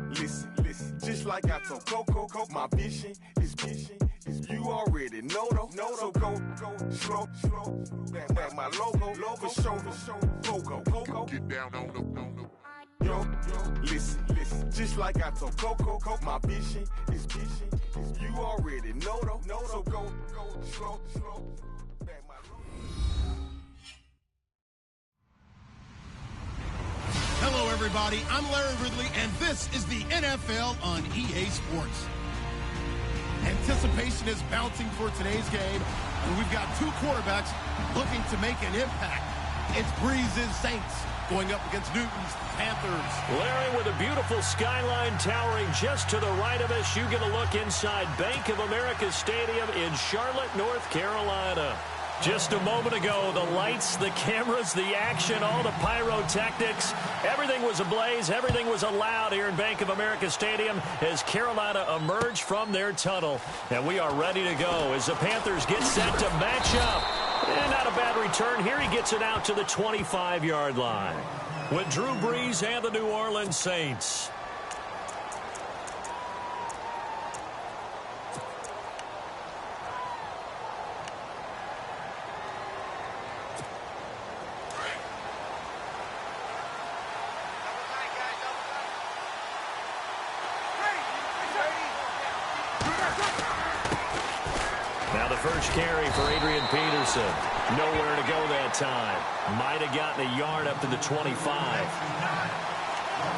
Listen, just like I told Coco, my vision is you already know though. So go slow, back my logo, for show, go. Get down on the. Yo, listen, just like I told Coco, my vision is you already know though. So go slow, back my logo. Hello, everybody. I'm Larry Ridley, and this is the NFL on EA Sports. Anticipation is bouncing for today's game, and we've got two quarterbacks looking to make an impact. It's Breeze's Saints going up against Newton's Panthers. Larry, with a beautiful skyline towering just to the right of us, you get a look inside Bank of America Stadium in Charlotte, North Carolina. Just a moment ago, the lights, the cameras, the action, all the pyrotechnics, everything was ablaze, everything was allowed here in Bank of America Stadium as Carolina emerged from their tunnel. And we are ready to go as the Panthers get set to match up. And not a bad return here. He gets it out to the 25-yard line with Drew Brees and the New Orleans Saints. Now the first carry for Adrian Peterson. Nowhere to go that time. Might have gotten a yard up to the 25.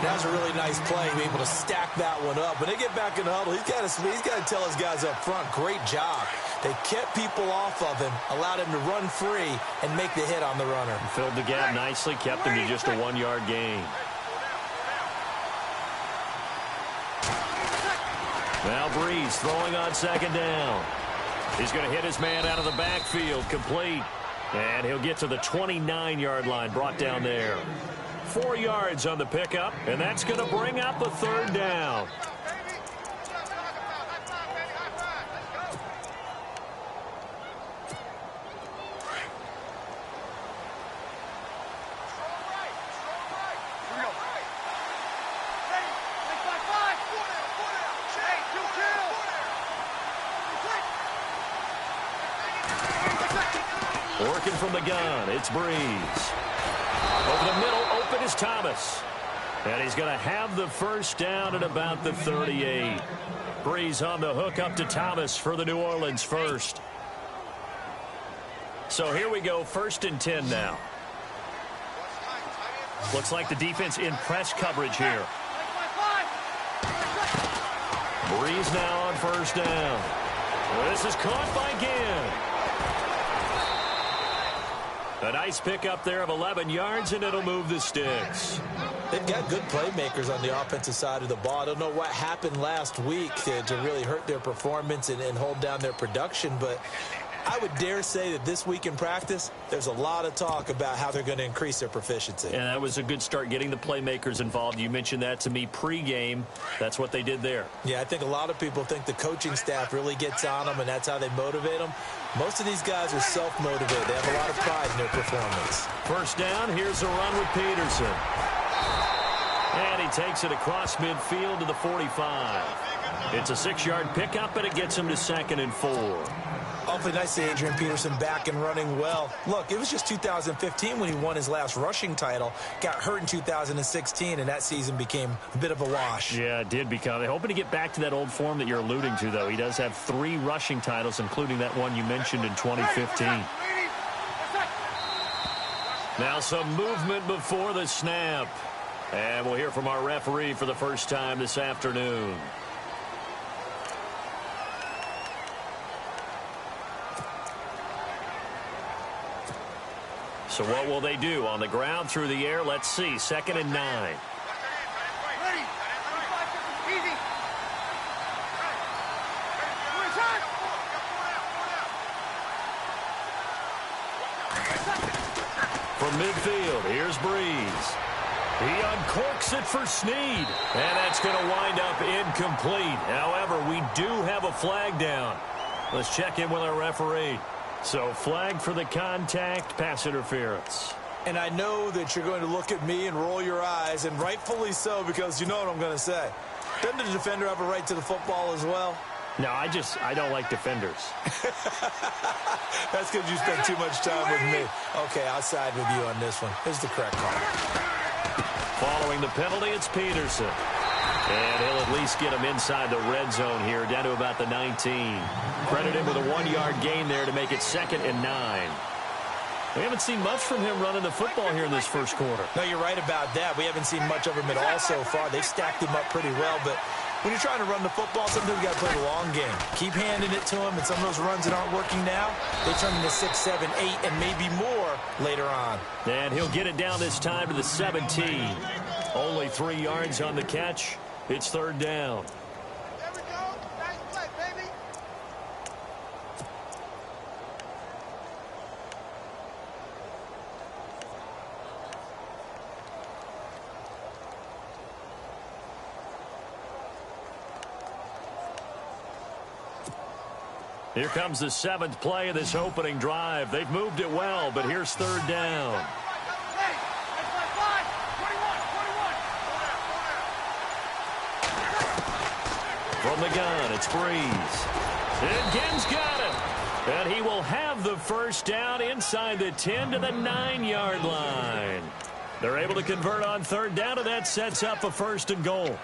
That was a really nice play, be able to stack that one up. When they get back in the huddle, he's got to tell his guys up front, great job. They kept people off of him, allowed him to run free, and make the hit on the runner. Filled the gap nicely, kept him to just a 1-yard gain. Now Brees throwing on second down. He's going to hit his man out of the backfield, complete. And he'll get to the 29-yard line, brought down there. 4 yards on the pickup, and that's going to bring up the third down. Working from the gun, it's Brees. Over the middle, open is Thomas. And he's going to have the first down at about the 38. Brees on the hook up to Thomas for the New Orleans first. So here we go, 1st and 10 now. Looks like the defense in press coverage here. Brees now on first down. This is caught by Ginn. A nice pickup there of 11 yards, and it'll move the sticks. They've got good playmakers on the offensive side of the ball. I don't know what happened last week to really hurt their performance and hold down their production, but I would dare say that this week in practice, there's a lot of talk about how they're going to increase their proficiency. And that was a good start, getting the playmakers involved. You mentioned that to me pregame. That's what they did there. Yeah, I think a lot of people think the coaching staff really gets on them, and that's how they motivate them. Most of these guys are self-motivated. They have a lot of pride in their performance. First down, here's a run with Peterson. And he takes it across midfield to the 45. It's a 6-yard pickup, and it gets him to 2nd and 4. Awfully nice to see Adrian Peterson back and running well. Look, it was just 2015 when he won his last rushing title. Got hurt in 2016, and that season became a bit of a wash. Yeah, it did become. They're hoping to get back to that old form that you're alluding to, though. He does have 3 rushing titles, including that one you mentioned in 2015. Now some movement before the snap. And we'll hear from our referee for the first time this afternoon. So what will they do? On the ground, through the air? Let's see. 2nd and 9. From midfield, here's Brees. He uncorks it for Snead. And that's going to wind up incomplete. However, we do have a flag down. Let's check in with our referee. So flag for the contact, pass interference. And I know that you're going to look at me and roll your eyes, and rightfully so, because you know what I'm going to say. Doesn't the defender have a right to the football as well? No, I don't like defenders. That's because you spend too much time with me. Okay, I'll side with you on this one. Here's the correct call. Following the penalty, it's Peterson. And he'll at least get him inside the red zone here, down to about the 19. Credit him with a 1-yard gain there to make it 2nd and 9. We haven't seen much from him running the football here in this first quarter. No, you're right about that. We haven't seen much of him at all so far. They've stacked him up pretty well, but when you're trying to run the football, sometimes you got to play the long game. Keep handing it to him, and some of those runs that aren't working now, they turn into 6, 7, 8, and maybe more later on. And he'll get it down this time to the 17. Only 3 yards on the catch. It's 3rd down. There we go. Nice play, baby. Here comes the 7th play of this opening drive. They've moved it well, but here's 3rd down. From the gun, it's Breeze. And Genn's got it. And he will have the first down inside the 10 to the 9-yard line. They're able to convert on 3rd down, and that sets up a 1st and goal.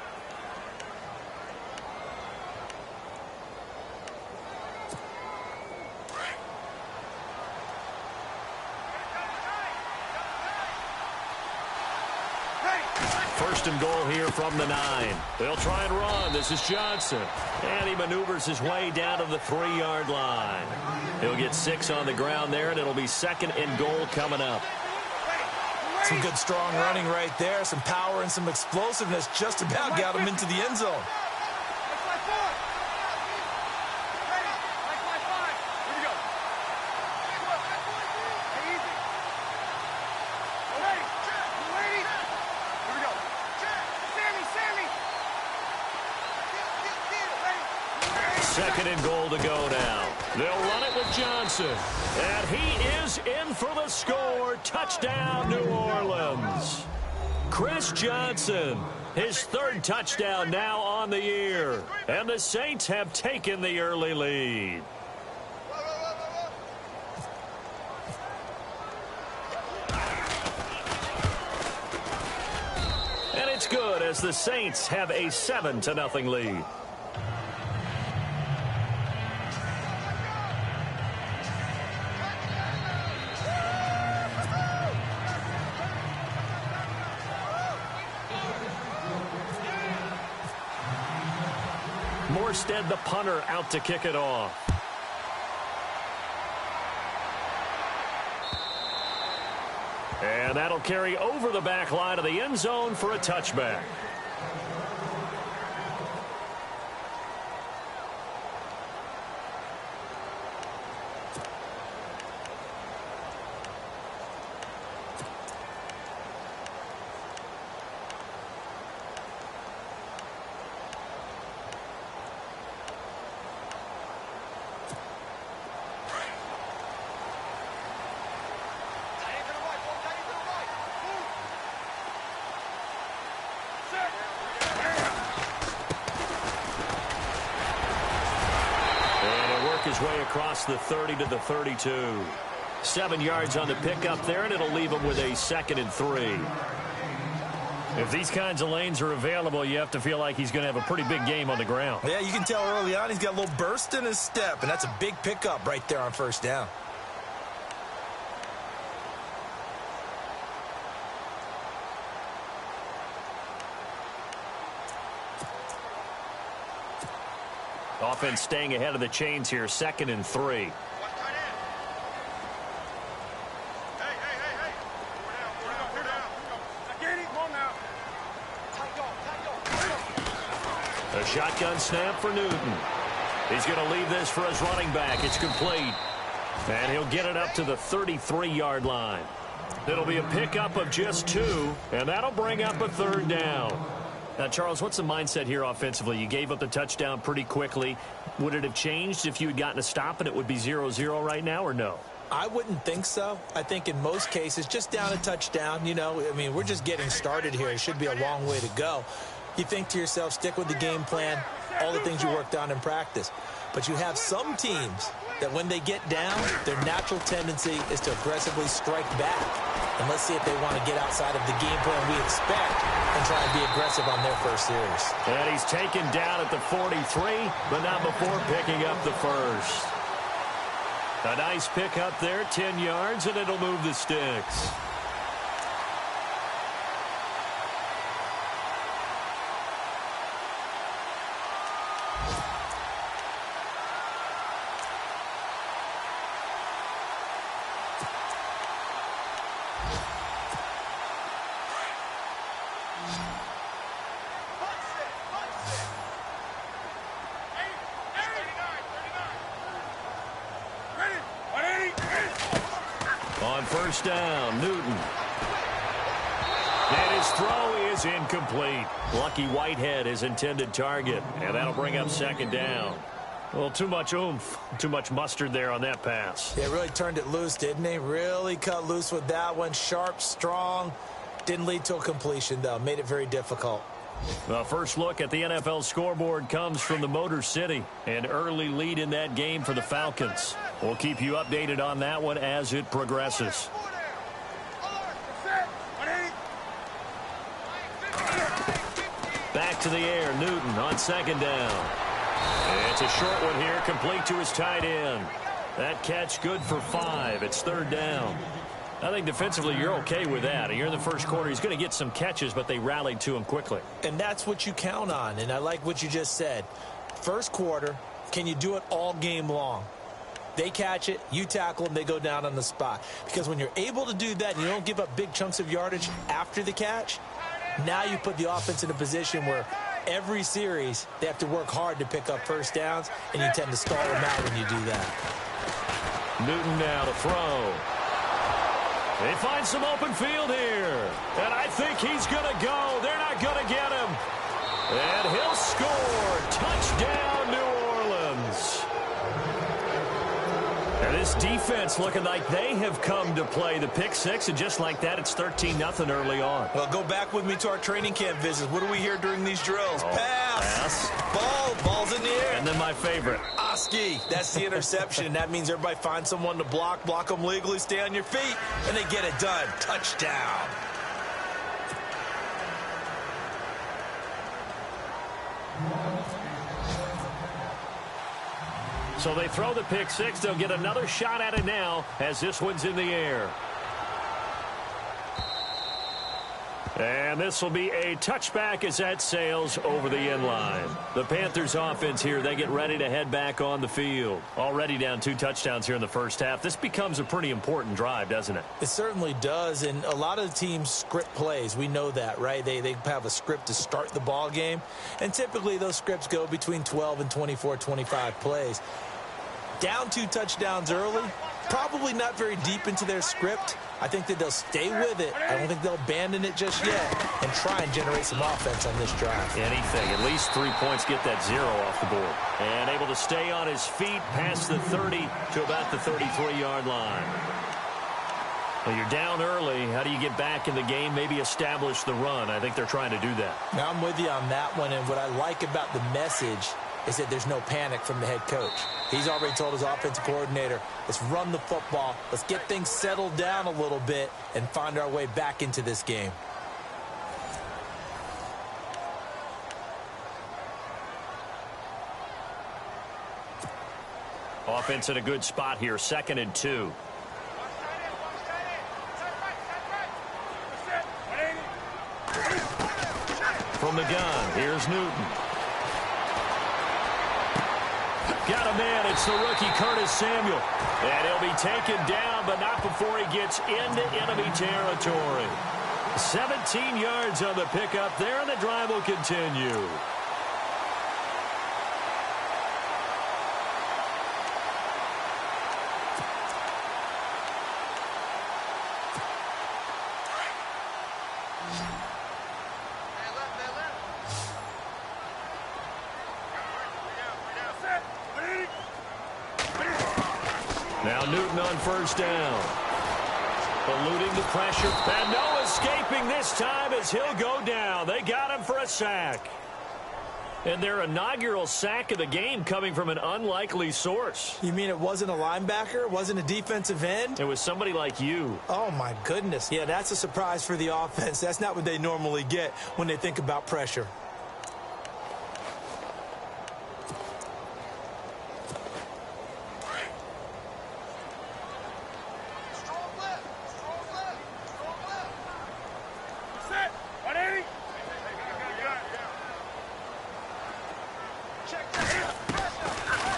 And goal here from the 9. They'll try and run. This is Johnson. And he maneuvers his way down to the 3-yard line. He'll get 6 on the ground there, and it'll be 2nd and goal coming up. Some good, strong running right there. Some power and some explosiveness. Just about got him into the end zone. Second and goal to go now. They'll run it with Johnson. And he is in for the score. Touchdown, New Orleans. Chris Johnson, his 3rd touchdown now on the year. And the Saints have taken the early lead. And it's good as the Saints have a 7-0 lead. Morstead, the punter, out to kick it off. And that'll carry over the back line of the end zone for a touchback. His way across the 30 to the 32. 7 yards on the pickup there, and it'll leave him with a 2nd and 3. If these kinds of lanes are available, you have to feel like he's going to have a pretty big game on the ground. Yeah, you can tell early on he's got a little burst in his step, and that's a big pickup right there on 1st down. Offense staying ahead of the chains here, 2nd and 3. A shotgun snap for Newton. He's going to leave this for his running back. It's complete. And he'll get it up to the 33-yard line. It'll be a pickup of just 2, and that'll bring up a 3rd down. Now, Charles, what's the mindset here offensively? You gave up the touchdown pretty quickly. Would it have changed if you had gotten a stop and it would be 0-0 right now, or no? I wouldn't think so. I think in most cases, just down a touchdown, you know, I mean, we're just getting started here. It should be a long way to go. You think to yourself, stick with the game plan, all the things you worked on in practice. But you have some teams that when they get down, their natural tendency is to aggressively strike back. And let's see if they want to get outside of the game plan we expect and try and be aggressive on their first series. And he's taken down at the 43, but not before picking up the first. A nice pick up there, 10 yards, and it'll move the sticks. On first down, Newton. And his throw is incomplete. Lucky Whitehead, his intended target. And that'll bring up second down. Well, too much oomph, too much mustard there on that pass. Yeah, really turned it loose, didn't he? Really cut loose with that one. Sharp, strong. Didn't lead to a completion, though. Made it very difficult. The first look at the NFL scoreboard comes from the Motor City. An early lead in that game for the Falcons. We'll keep you updated on that one as it progresses. Back to the air, Newton on second down. It's a short one here, complete to his tight end. That catch good for 5. It's third down. I think defensively you're okay with that. You're in the first quarter. He's going to get some catches, but they rallied to him quickly. And that's what you count on, and I like what you just said. First quarter, can you do it all game long? They catch it, you tackle them, they go down on the spot. Because when you're able to do that and you don't give up big chunks of yardage after the catch, now you put the offense in a position where every series they have to work hard to pick up first downs, and you tend to stall them out when you do that. Newton now to throw. They find some open field here. And I think he's going to go. They're not going to get him. And he'll score. Touchdown, New Orleans. And this defense looking like they have come to play the pick six. And just like that, it's 13-0 early on. Well, go back with me to our training camp visits. What do we hear during these drills? Pass. Ball's in the air. And then my favorite. Oski. That's the interception. That means everybody finds someone to block them legally, stay on your feet, and they get it done. Touchdown. So they throw the pick six. They'll get another shot at it now as this one's in the air. And this will be a touchback as that sails over the end line. The Panthers offense here, they get ready to head back on the field. Already down 2 touchdowns here in the first half. This becomes a pretty important drive, doesn't it? It certainly does, and a lot of the teams script plays. We know that, right? They have a script to start the ball game, and typically those scripts go between 12 and 24, 25 plays. Down 2 touchdowns early, probably not very deep into their script. I think that they'll stay with it. I don't think they'll abandon it just yet and try and generate some offense on this drive. Anything. At least 3 points, get that 0 off the board. And able to stay on his feet past the 30 to about the 33-yard line. Well, you're down early. How do you get back in the game? Maybe establish the run. I think they're trying to do that. Now, I'm with you on that one, and what I like about the message is that there's no panic from the head coach. He's already told his offensive coordinator, let's run the football, let's get things settled down a little bit and find our way back into this game. Offense in a good spot here, 2nd and 2. From the gun, here's Newton. Got a man, it's the rookie Curtis Samuel. And he'll be taken down, but not before he gets into enemy territory. 17 yards on the pickup there, and the drive will continue. Now Now Newton on first down. Eluding the pressure. And no escaping this time as he'll go down. They got him for a sack. And their inaugural sack of the game coming from an unlikely source. You mean it wasn't a linebacker? It wasn't a defensive end? It was somebody like you. Oh, my goodness. Yeah, that's a surprise for the offense. That's not what they normally get when they think about pressure.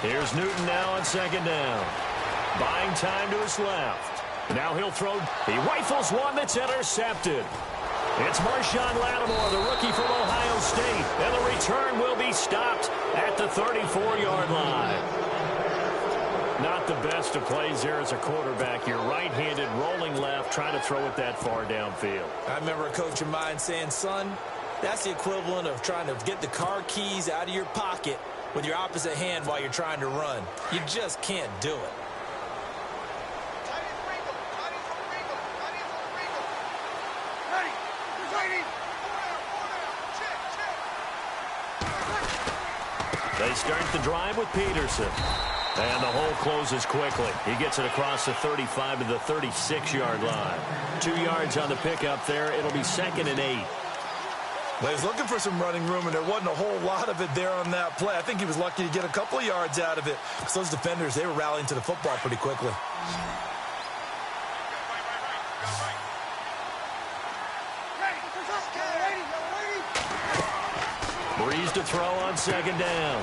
Here's Newton now on second down. Buying time to his left. Now he'll throw. He rifles one that's intercepted. It's Marshawn Lattimore, the rookie from Ohio State. And the return will be stopped at the 34-yard line. Not the best of plays there as a quarterback. You're right-handed, rolling left, trying to throw it that far downfield. I remember a coach of mine saying, son, that's the equivalent of trying to get the car keys out of your pocket with your opposite hand while you're trying to run. You just can't do it. They start the drive with Peterson. And the hole closes quickly. He gets it across the 35 to the 36-yard line. 2 yards on the pickup there. It'll be 2nd and 8. Well, he was looking for some running room, and there wasn't a whole lot of it there on that play. I think he was lucky to get a couple of yards out of it because those defenders, they were rallying to the football pretty quickly. Breeze to throw on second down.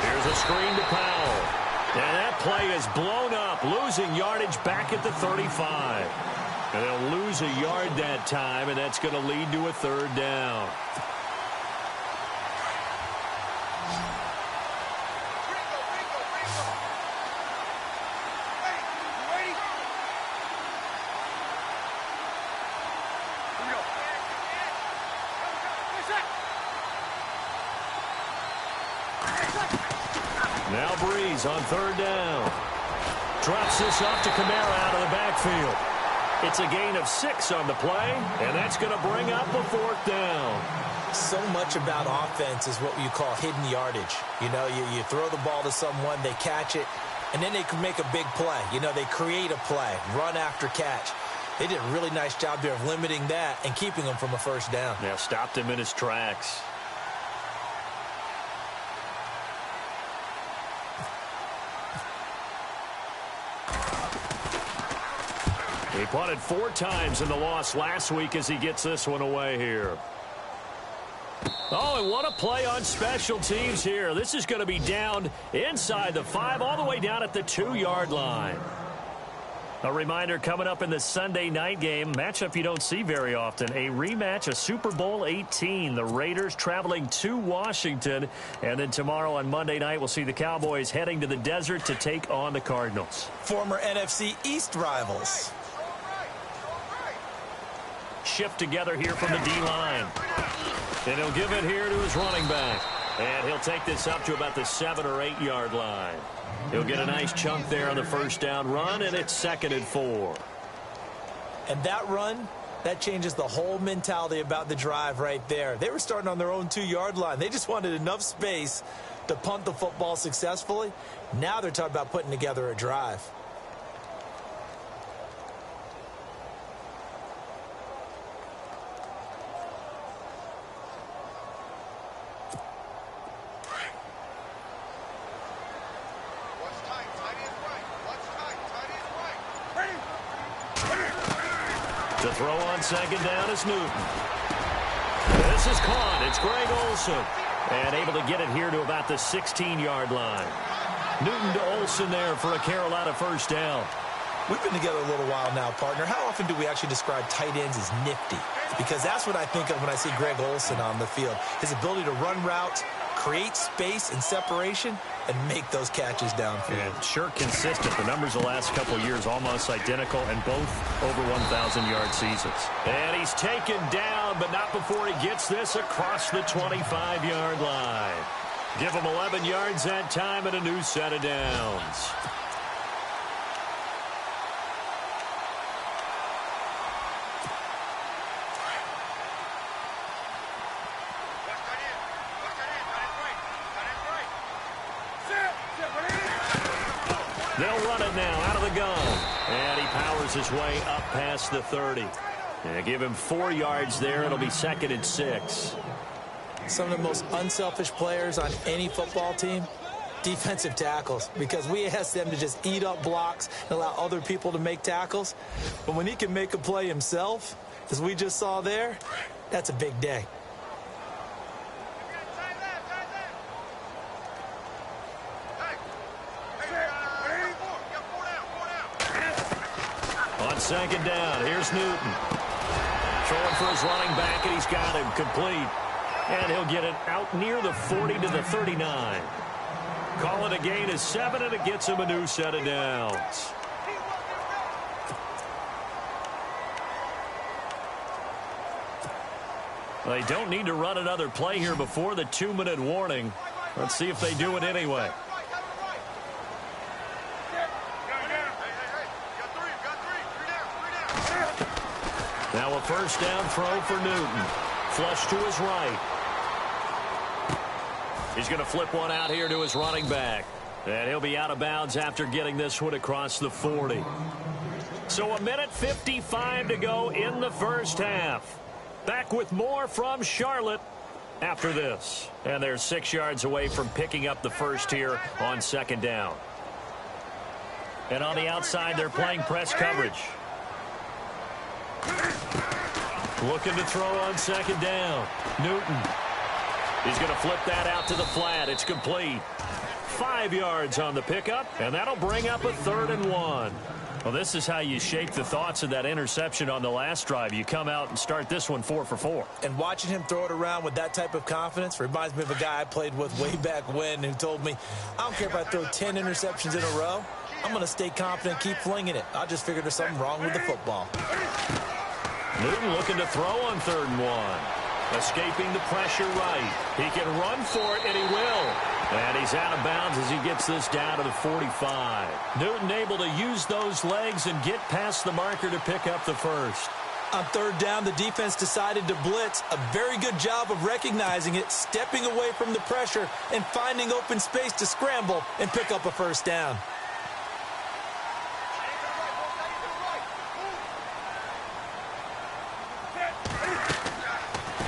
Here's a screen to Powell. And that play is blown up, losing yardage back at the 35. And they'll lose a yard that time, and that's going to lead to a 3rd down. Now Breeze on 3rd down. Drops this off to Kamara out of the backfield. It's a gain of 6 on the play, and that's going to bring up a 4th down. So much about offense is what you call hidden yardage. You know, you throw the ball to someone, they catch it, and then they can make a big play. You know, they create a play, run after catch. They did a really nice job there of limiting that and keeping him from a 1st down. Yeah, stopped him in his tracks. He punted 4 times in the loss last week as he gets this one away here. Oh, and what a play on special teams here. This is going to be down inside the 5, all the way down at the 2-yard line. A reminder coming up in the Sunday night game, matchup you don't see very often, a rematch of Super Bowl 18. The Raiders traveling to Washington. And then tomorrow on Monday night, we'll see the Cowboys heading to the desert to take on the Cardinals. Former NFC East rivals. Shift together here from the D-line. And he'll give it here to his running back. And he'll take this up to about the 7 or 8 yard line. He'll get a nice chunk there on the 1st down run, and it's 2nd and 4. And that run, that changes the whole mentality about the drive right there. They were starting on their own 2-yard line. They just wanted enough space to punt the football successfully. Now they're talking about putting together a drive. To throw on 2nd down is Newton. This is caught. It's Greg Olsen. And able to get it here to about the 16-yard line. Newton to Olsen there for a Carolina 1st down. We've been together a little while now, partner. How often do we actually describe tight ends as nifty? Because that's what I think of when I see Greg Olsen on the field. His ability to run routes, create space and separation, and make those catches downfield. And sure consistent. The numbers the last couple of years almost identical, and both over 1,000-yard seasons. And he's taken down, but not before he gets this across the 25-yard line. Give him 11 yards that time and a new set of downs. They'll run it now out of the gun. And he powers his way up past the 30. And give him 4 yards there. It'll be 2nd and 6. Some of the most unselfish players on any football team, defensive tackles, because we ask them to just eat up blocks and allow other people to make tackles. But when he can make a play himself, as we just saw there, that's a big day. On 2nd down, here's Newton. Throwing for his running back, and he's got him complete. And he'll get it out near the 40 to the 39. Call it a gain of 7, and it gets him a new set of downs. They don't need to run another play here before the 2-minute warning. Let's see if they do it anyway. Now a first down throw for Newton. Flush to his right. He's going to flip one out here to his running back. And he'll be out of bounds after getting this one across the 40. So 1:55 to go in the first half. Back with more from Charlotte after this. And they're 6 yards away from picking up the first here on 2nd down. And on the outside, they're playing press coverage. Looking to throw on 2nd down. Newton. He's going to flip that out to the flat. It's complete. 5 yards on the pickup, and that'll bring up a 3rd and 1. Well, this is how you shake the thoughts of that interception on the last drive. You come out and start this one 4 for 4. And watching him throw it around with that type of confidence reminds me of a guy I played with way back when who told me, I don't care if I throw 10 interceptions in a row. I'm going to stay confident, keep flinging it. I just figured there's something wrong with the football. Newton looking to throw on 3rd and 1. Escaping the pressure right. He can run for it, and he will. And he's out of bounds as he gets this down to the 45. Newton able to use those legs and get past the marker to pick up the first. On 3rd down, the defense decided to blitz. A very good job of recognizing it, stepping away from the pressure, and finding open space to scramble and pick up a first down.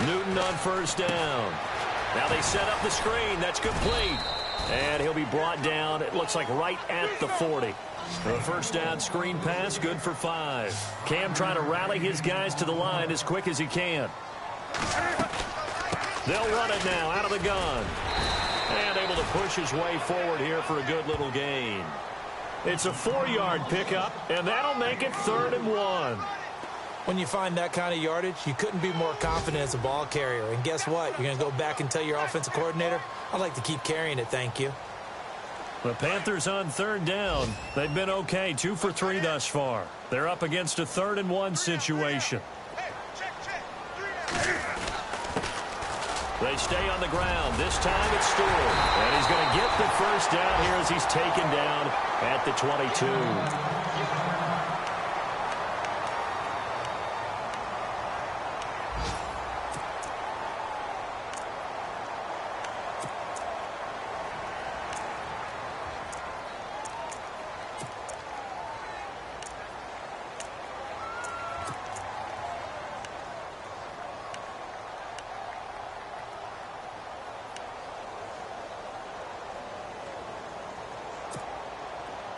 Newton on 1st down. Now they set up the screen. That's complete. And he'll be brought down, it looks like right at the 40. The first down screen pass, good for 5. Cam trying to rally his guys to the line as quick as he can. They'll run it now out of the gun. And able to push his way forward here for a good little gain. It's a 4-yard pickup, and that'll make it 3rd and 1. When you find that kind of yardage, you couldn't be more confident as a ball carrier. And guess what? You're going to go back and tell your offensive coordinator, I'd like to keep carrying it, thank you. The Panthers on 3rd down. They've been okay, 2 for 3 thus far. They're up against a 3rd and 1 situation. They stay on the ground. This time it's Stewart. And he's going to get the first down here as he's taken down at the 22.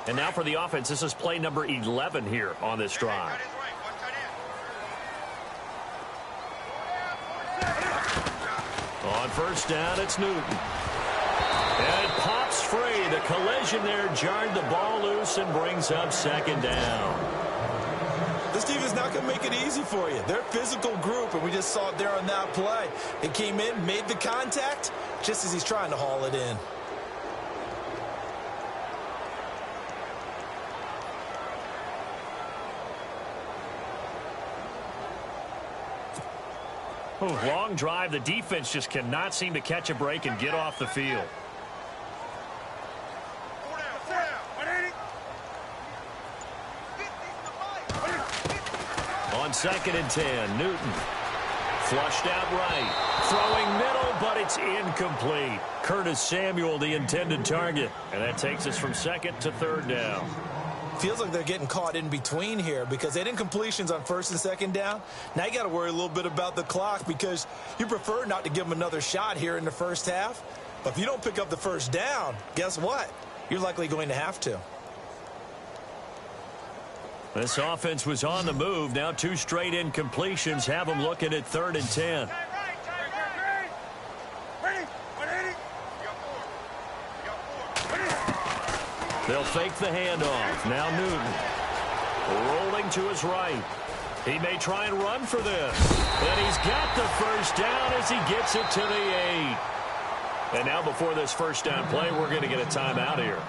And now for the offense, this is play number 11 here on this drive. On 1st down, it's Newton. And it pops free. The collision there jarred the ball loose and brings up 2nd down. This team is not going to make it easy for you. They're a physical group, and we just saw it there on that play. It came in, made the contact, just as he's trying to haul it in. Long drive. The defense just cannot seem to catch a break and get off the field. On 2nd and 10, Newton Flushed out right. Throwing middle, but it's incomplete. Curtis Samuel, the intended target. And that takes us from second to third down. Feels like they're getting caught in between here because they didn't incompletions on first and second down. Now you got to worry a little bit about the clock because you prefer not to give them another shot here in the first half. But if you don't pick up the first down, guess what? You're likely going to have to. This offense was on the move. Now 2 straight incompletions have them looking at 3rd and 10. They'll fake the handoff. Now Newton rolling to his right. He may try and run for this. And he's got the first down as he gets it to the 8. And now before this first down play, we're going to get a timeout here,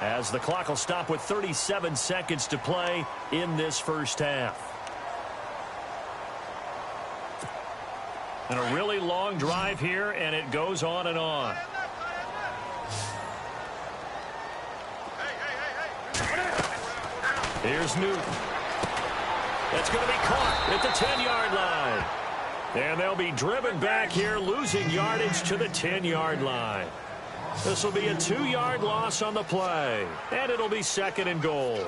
as the clock will stop with 37 seconds to play in this first half. And a really long drive here, and it goes on and on. Here's Newton. That's going to be caught at the 10-yard line. And they'll be driven back here, losing yardage to the 10-yard line. This will be a 2-yard loss on the play, and it'll be 2nd and goal.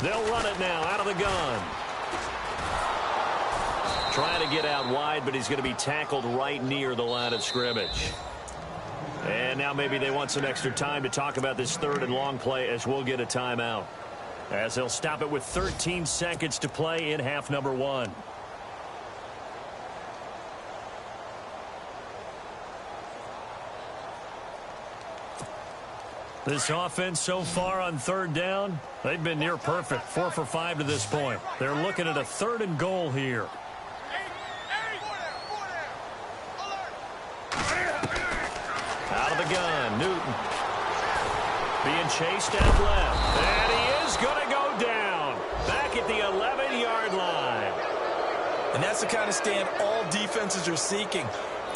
They'll run it now out of the gun. Trying to get out wide, but he's going to be tackled right near the line of scrimmage. And now maybe they want some extra time to talk about this 3rd and long play, as we'll get a timeout, as they'll stop it with 13 seconds to play in half number 1. This offense so far on 3rd down, they've been near perfect, 4 for 5 to this point. They're looking at a 3rd and goal here. Out of the gun, Newton. Being chased out left. And he is going to go down. Back at the 11-yard line. And that's the kind of stand all defenses are seeking.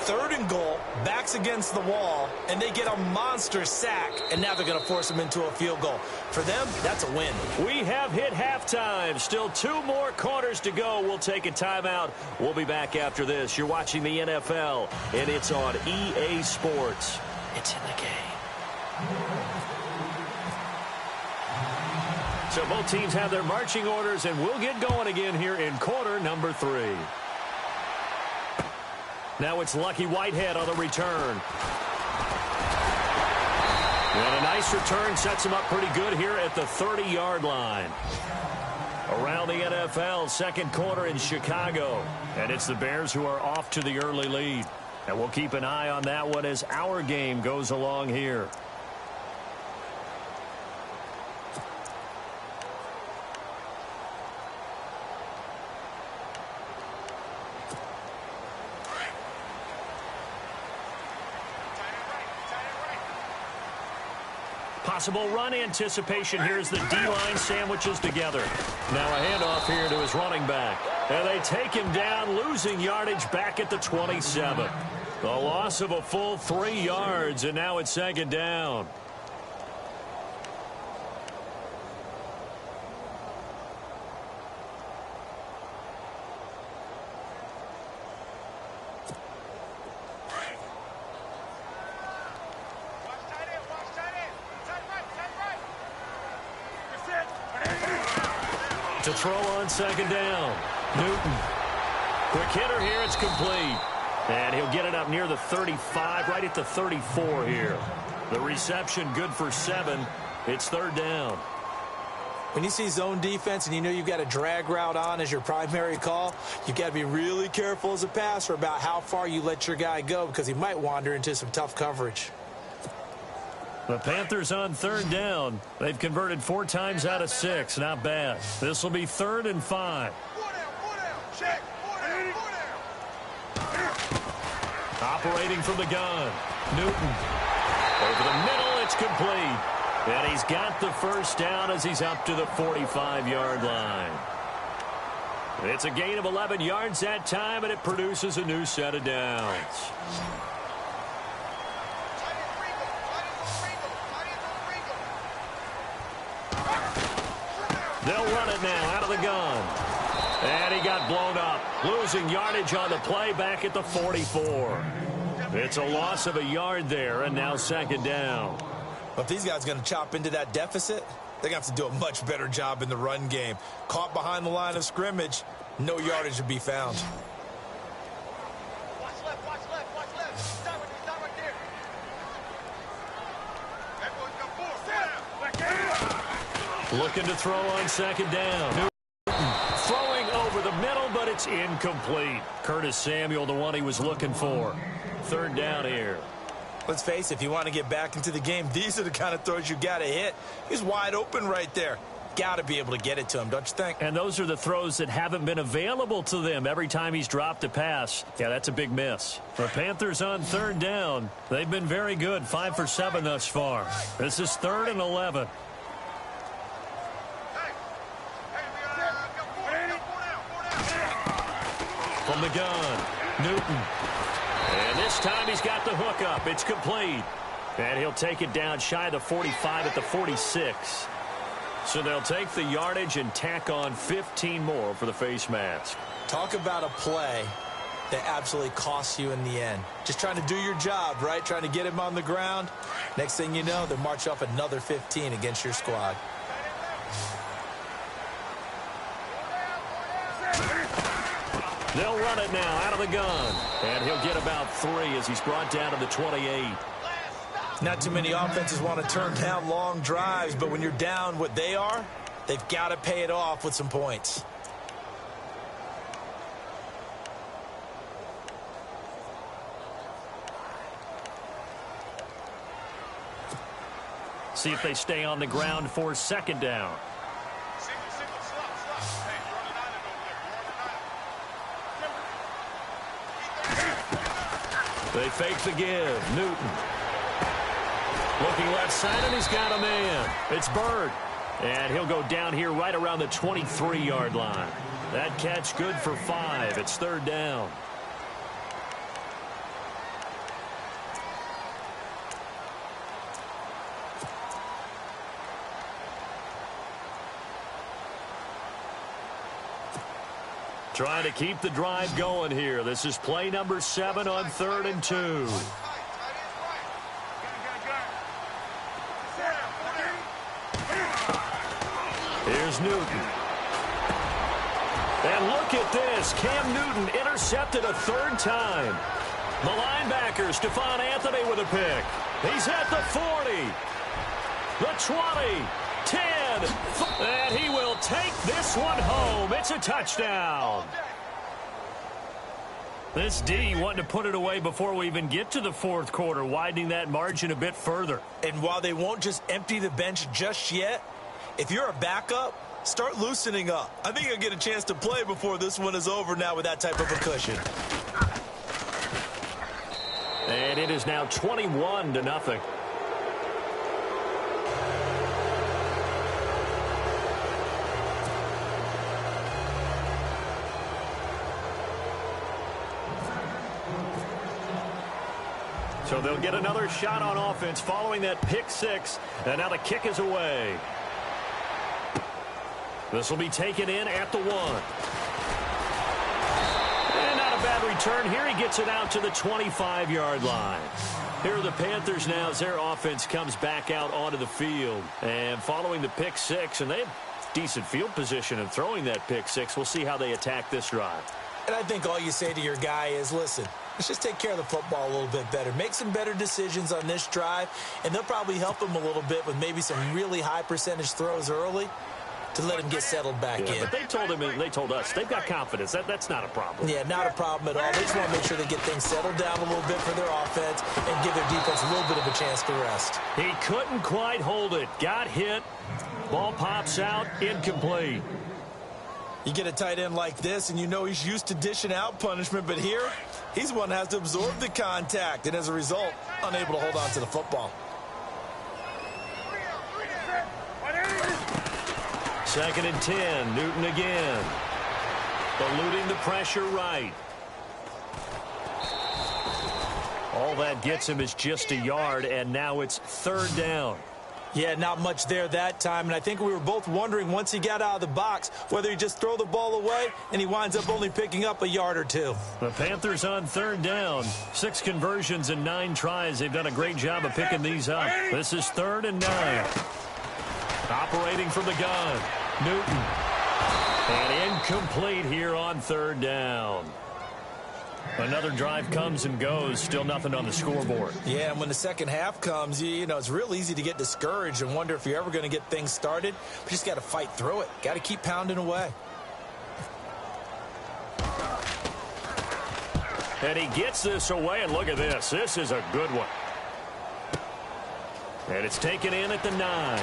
3rd and goal, backs against the wall, and they get a monster sack, and now they're going to force them into a field goal. For them, that's a win. We have hit halftime. Still 2 more quarters to go. We'll take a timeout. We'll be back after this. You're watching the NFL, and it's on EA Sports. It's in the game. So both teams have their marching orders, and we'll get going again here in quarter number 3. Now it's Lucky Whitehead on the return. And a nice return sets him up pretty good here at the 30-yard line. Around the NFL, 2nd quarter in Chicago. And it's the Bears who are off to the early lead. And we'll keep an eye on that one as our game goes along here. Possible run anticipation here as the D-line sandwiches together. Now a handoff here to his running back. And they take him down, losing yardage back at the 27. The loss of a full 3 yards, and now it's 2nd down. To throw on 2nd down. Newton. Quick hitter here. It's complete. And he'll get it up near the 35, right at the 34 here. The reception good for 7. It's 3rd down. When you see zone defense and you know you've got a drag route on as your primary call, you've got to be really careful as a passer about how far you let your guy go because he might wander into some tough coverage. The Panthers on 3rd down. They've converted 4 times out of 6. Not bad. This will be 3rd and 5. Operating from the gun. Newton. Over the middle, it's complete. And he's got the first down as he's up to the 45-yard line. It's a gain of 11 yards that time, and it produces a new set of downs. They'll run it now out of the gun. And he got blown up. Losing yardage on the play back at the 44. It's a loss of a yard there, and now second down. Well, if these guys are going to chop into that deficit, they're going to have to do a much better job in the run game. Caught behind the line of scrimmage, no yardage to be found. Watch left, watch left, watch left. Stop right there. That boy's got four. Looking to throw on second down. Throwing over the middle, but it's incomplete. Curtis Samuel, the one he was looking for. Third down here. Let's face it, if you want to get back into the game, these are the kind of throws you got to hit. He's wide open right there. Got to be able to get it to him, don't you think? And those are the throws that haven't been available to them every time he's dropped a pass. Yeah, that's a big miss. The Panthers on third down. They've been very good, 5 for 7 thus far. This is 3rd and 11. From the gun, Newton. And this time he's got the hook up. It's complete. And he'll take it down shy of the 45 at the 46. So they'll take the yardage and tack on 15 more for the face mask. Talk about a play that absolutely costs you in the end. Just trying to do your job, right? Trying to get him on the ground. Next thing you know, they'll march off another 15 against your squad. They'll run it now out of the gun. And he'll get about 3 as he's brought down to the 28. Not too many offenses want to turn down long drives, but when you're down what they are, they've got to pay it off with some points. See if they stay on the ground for second down. They fake the give. Newton. Looking left side, and he's got a man. It's Bird. And he'll go down here right around the 23-yard line. That catch good for 5. It's third down. Trying to keep the drive going here. This is play number 7 on 3rd and 2. Here's Newton. And look at this. Cam Newton intercepted a 3rd time. The linebacker, Stephon Anthony, with a pick. He's at the 40. The 20. 10. And he will take this one home. It's a touchdown. This D wanting to put it away before we even get to the 4th quarter, widening that margin a bit further. And while they won't just empty the bench just yet, if you're a backup, start loosening up. I think you'll get a chance to play before this one is over now with that type of a cushion. And it is now 21-0. So they'll get another shot on offense following that pick 6. And now the kick is away. This will be taken in at the 1. And not a bad return here. He gets it out to the 25-yard line. Here are the Panthers now as their offense comes back out onto the field. And following the pick 6, and they have decent field position in throwing that pick 6. We'll see how they attack this drive. And I think all you say to your guy is, listen, let's just take care of the football a little bit better. Make some better decisions on this drive, and they'll probably help him a little bit with maybe some really high percentage throws early to let him get settled back in. But they told him, and they told us, they've got confidence. That's not a problem. Yeah, not a problem at all. They just want to make sure they get things settled down a little bit for their offense and give their defense a little bit of a chance to rest. He couldn't quite hold it. Got hit. Ball pops out. Incomplete. You get a tight end like this, and you know he's used to dishing out punishment, but here, he's the one that has to absorb the contact, and as a result, unable to hold on to the football. 2nd and 10. Newton again. Eluding the pressure right. All that gets him is just a yard, and now it's 3rd down. Yeah, not much there that time, and I think we were both wondering once he got out of the box whether he just throw the ball away, and he winds up only picking up a yard or two. The Panthers on third down. 6 conversions and 9 tries. They've done a great job of picking these up. This is 3rd and 9. Operating from the gun, Newton. And incomplete here on 3rd down. Another drive comes and goes. Still nothing on the scoreboard. Yeah, and when the second half comes, you know, it's real easy to get discouraged and wonder if you're ever going to get things started. But you just got to fight through it. Got to keep pounding away. And he gets this away, and look at this. This is a good one. And it's taken in at the 9.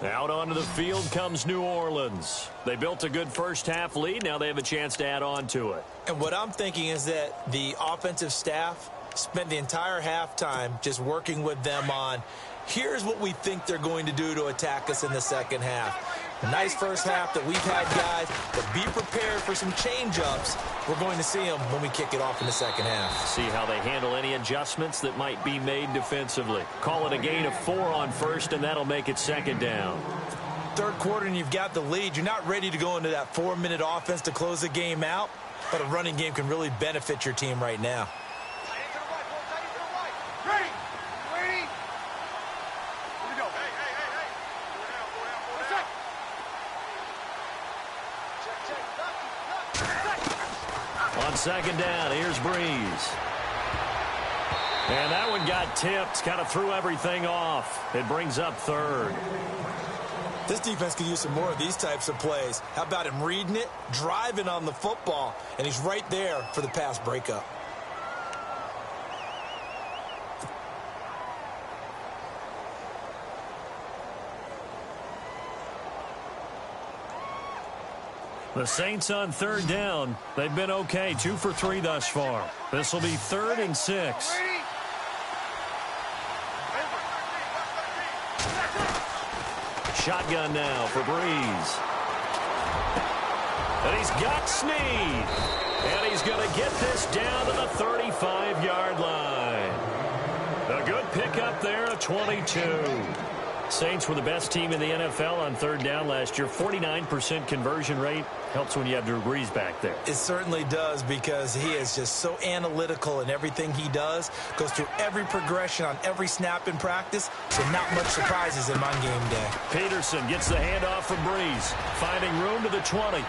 Out onto the field comes New Orleans. They built a good first-half lead. Now they have a chance to add on to it. And what I'm thinking is that the offensive staff spent the entire halftime just working with them on, here's what we think they're going to do to attack us in the second half. A nice first half that we've had, guys, but be prepared for some change-ups. We're going to see them when we kick it off in the second half. See how they handle any adjustments that might be made defensively. Call it a gain of 4 on first, and that'll make it 2nd down. Third quarter, and you've got the lead. You're not ready to go into that 4-minute offense to close the game out, but a running game can really benefit your team right now. On 2nd down, here's Breeze. And that one got tipped, kind of threw everything off. It brings up 3rd. This defense could use some more of these types of plays. How about him reading it, driving on the football, and he's right there for the pass breakup. The Saints on 3rd down. They've been okay, 2 for 3 thus far. This will be 3rd and 6. Shotgun now for Breeze. And he's got Snead. And he's going to get this down to the 35-yard line. A good pickup there, a 22. Saints were the best team in the NFL on 3rd down last year. 49% conversion rate. Helps when you have Drew Brees back there. It certainly does, because he is just so analytical in everything he does. Goes through every progression on every snap in practice. So not much surprises him on game day. Peterson gets the handoff from Brees. Finding room to the 20.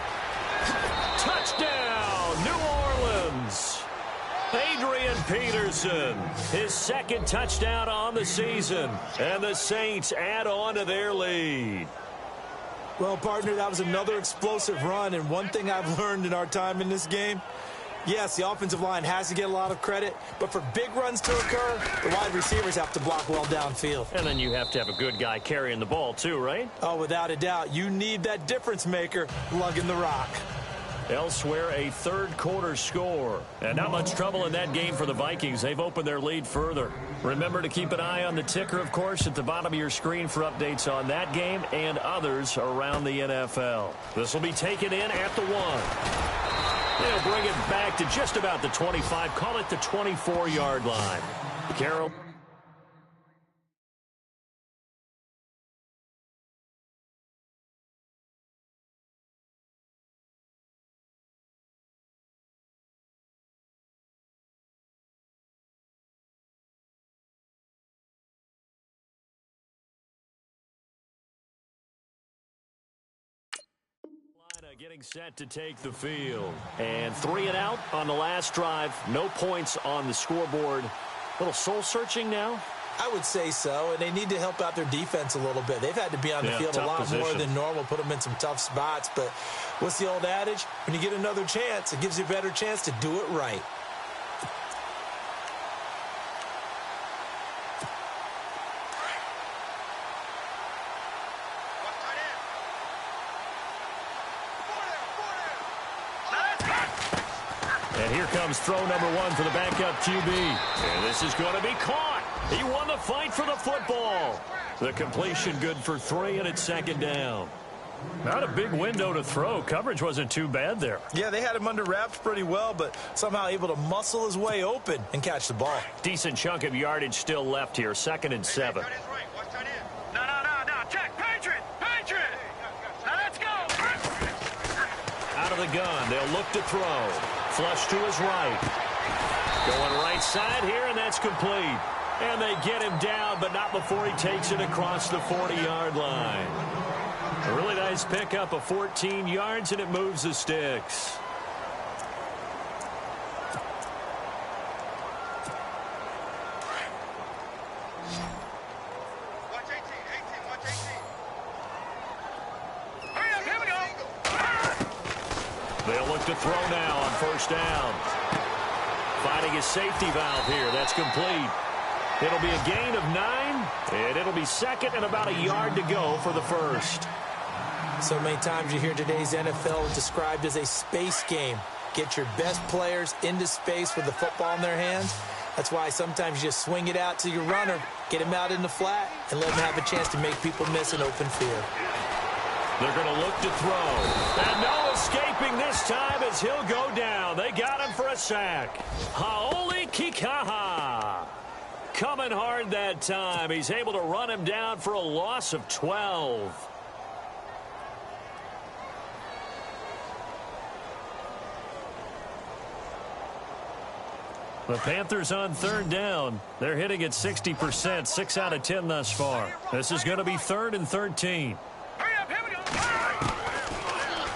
Touchdown, New Orleans. Adrian Peterson, his 2nd touchdown on the season, and the Saints add on to their lead. Well, partner, that was another explosive run, and one thing I've learned in our time in this game, yes, the offensive line has to get a lot of credit, but for big runs to occur, the wide receivers have to block well downfield. And then you have to have a good guy carrying the ball too, right? Oh, without a doubt. You need that difference maker lugging the rock. Elsewhere, a 3rd quarter score. And not much trouble in that game for the Vikings. They've opened their lead further. Remember to keep an eye on the ticker, of course, at the bottom of your screen for updates on that game and others around the NFL. This will be taken in at the 1. They'll bring it back to just about the 25. Call it the 24-yard line. Carroll. Getting set to take the field. And 3 and out on the last drive. No points on the scoreboard. A little soul-searching now? I would say so, and they need to help out their defense a little bit. They've had to be on the field a lot more than normal, put them in some tough spots. But what's the old adage? When you get another chance, it gives you a better chance to do it right. And here comes throw number 1 for the backup QB. And this is going to be caught. He won the fight for the football. The completion good for 3, and it's 2nd down. Not a big window to throw. Coverage wasn't too bad there. Yeah, they had him under wraps pretty well, but somehow able to muscle his way open and catch the ball. Decent chunk of yardage still left here. 2nd and 7. No. Check. Patriot. Now let's go. Out of the gun. They'll look to throw. Flush to his right. Going right side here, and that's complete. And they get him down, but not before he takes it across the 40-yard line. A really nice pickup of 14 yards, and it moves the sticks. Watch 18. Watch 18. Hurry up, here we go. They'll look to throw now on 1st down. Finding his safety valve here. That's complete. It'll be a gain of 9, and it'll be 2nd and about a yard to go for the 1st. So many times you hear today's NFL described as a space game. Get your best players into space with the football in their hands. That's why sometimes you just swing it out to your runner, get him out in the flat, and let him have a chance to make people miss an open field. They're going to look to throw. And no escaping this time as he'll go down. They got him for a sack. Haoli Kikaha. Coming hard that time. He's able to run him down for a loss of 12. The Panthers on 3rd down. They're hitting at 60%, 6 out of 10 thus far. This is going to be 3rd and 13. Hurry up, here we go.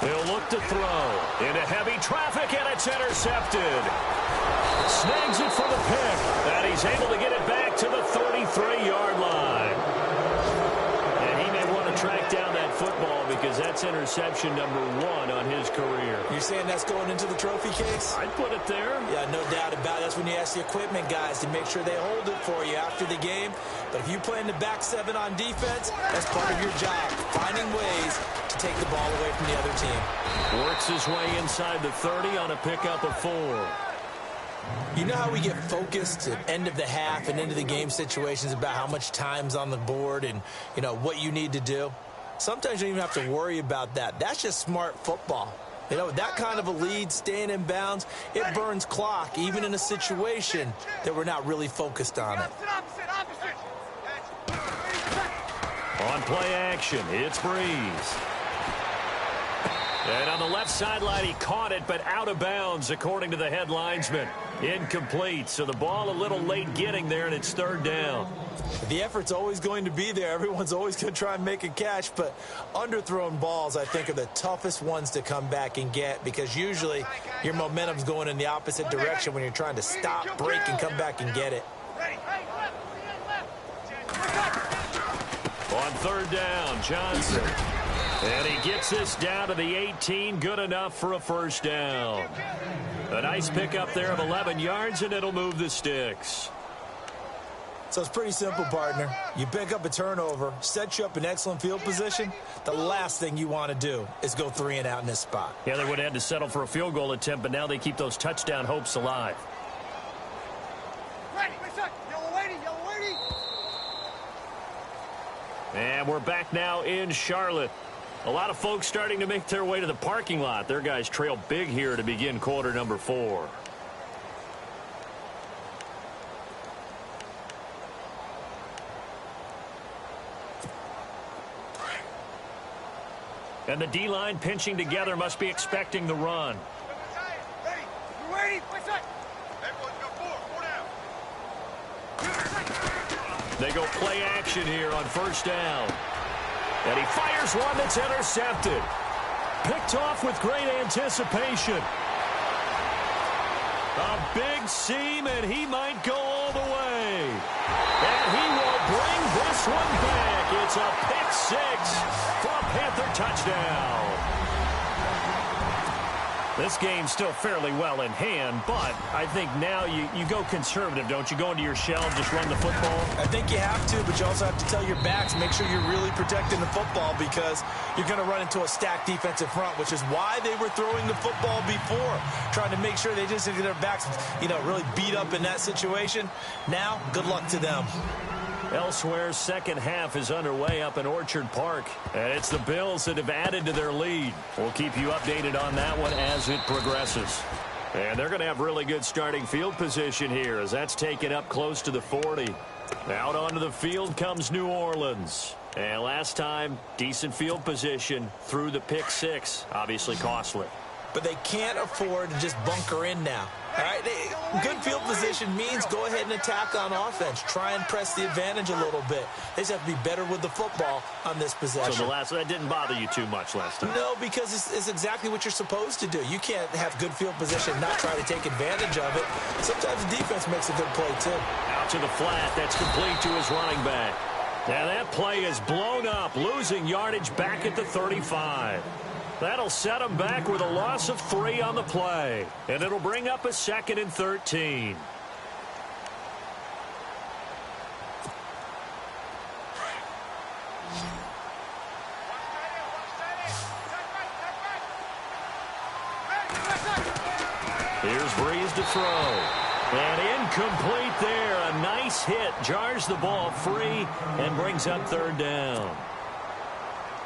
He'll look to throw into heavy traffic, and it's intercepted. Snags it for the pick, and he's able to get it back to the 33-yard line. And he may want to track down that football because that's interception number 1 on his career. You're saying that's going into the trophy case? I'd put it there. Yeah, no doubt about it. That's when you ask the equipment guys to make sure they hold it for you after the game. But if you play in the back 7 on defense, that's part of your job, finding ways to take the ball away from the other team. Works his way inside the 30 on a pickup of 4. You know how we get focused at end of the half and into the game situations about how much time's on the board and, you know, what you need to do? Sometimes you don't even have to worry about that. That's just smart football. You know, with that kind of a lead, staying in bounds, it burns clock, even in a situation that we're not really focused on it. Opposite. On play action, it's Breeze. And on the left sideline, he caught it, but out of bounds, according to the head linesman. Incomplete, so the ball a little late getting there, and it's 3rd down. The effort's always going to be there. Everyone's always going to try and make a catch, but underthrown balls, I think, are the toughest ones to come back and get because usually your momentum's going in the opposite direction when you're trying to stop, break, and come back and get it. On 3rd down, Johnson. And he gets this down to the 18, good enough for a 1st down. A nice pickup there of 11 yards, and it'll move the sticks. So it's pretty simple, partner. You pick up a turnover, set you up in excellent field position. The last thing you want to do is go 3 and out in this spot. Yeah, they would have had to settle for a field goal attempt, but now they keep those touchdown hopes alive. Ready, yellow lady. And we're back now in Charlotte. A lot of folks starting to make their way to the parking lot. Their guys trail big here to begin quarter number 4. And the D-line pinching together, must be expecting the run. Ready. You ready? Everyone's got 4 down. They go play action here on 1st down. And he fires one that's intercepted. Picked off with great anticipation. A big seam, and he might go all the way. And he will bring this one back. It's a pick 6 for a Panther touchdown. This game's still fairly well in hand, but I think now you go conservative, don't you? Go into your shell and just run the football? I think you have to, but you also have to tell your backs, make sure you're really protecting the football because you're going to run into a stacked defensive front, which is why they were throwing the football before, trying to make sure they just get their backs, you know, really beat up in that situation. Now, good luck to them. Elsewhere, second half is underway up in Orchard Park. And it's the Bills that have added to their lead. We'll keep you updated on that one as it progresses. And they're going to have really good starting field position here as that's taken up close to the 40. Out onto the field comes New Orleans. And last time, decent field position through the pick six. Obviously costly. But they can't afford to just bunker in now. All right, good field position means go ahead and attack on offense. Try and press the advantage a little bit. They just have to be better with the football on this possession. So that didn't bother you too much last time? No, because it's exactly what you're supposed to do. You can't have good field position and not try to take advantage of it. Sometimes the defense makes a good play, too. Out to the flat. That's complete to his running back. Now that play is blown up, losing yardage back at the 35. That'll set him back with a loss of 3 on the play. And it'll bring up a 2nd and 13. Here's Breeze to throw. And incomplete there. A nice hit. Jars the ball free and brings up 3rd down.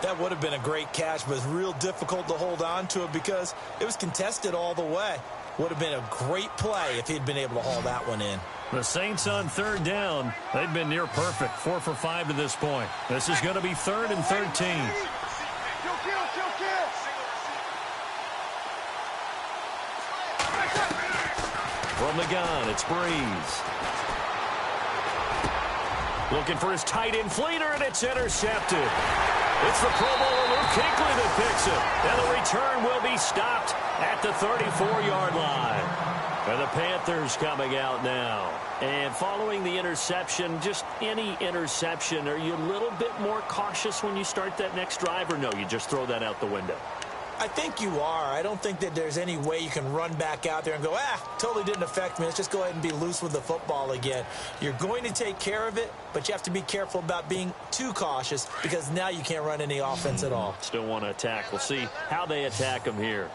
That would have been a great catch, but it's real difficult to hold on to it because it was contested all the way. Would have been a great play if he'd been able to haul that one in. The Saints on 3rd down. They've been near perfect. 4 for 5 to this point. This is going to be 3rd and 13. From the gun, it's Breeze. Looking for his tight end Fleeter, and it's intercepted. It's the Pro Bowler Luke Kuechly that picks it. And the return will be stopped at the 34-yard line. And the Panthers coming out now. And following the interception, just any interception, are you a little bit more cautious when you start that next drive, or no, you just throw that out the window? I think you are. I don't think that there's any way you can run back out there and go, totally didn't affect me. Let's just go ahead and be loose with the football again. You're going to take care of it, but you have to be careful about being too cautious because now you can't run any offense at all. Still want to attack. We'll see how they attack him here.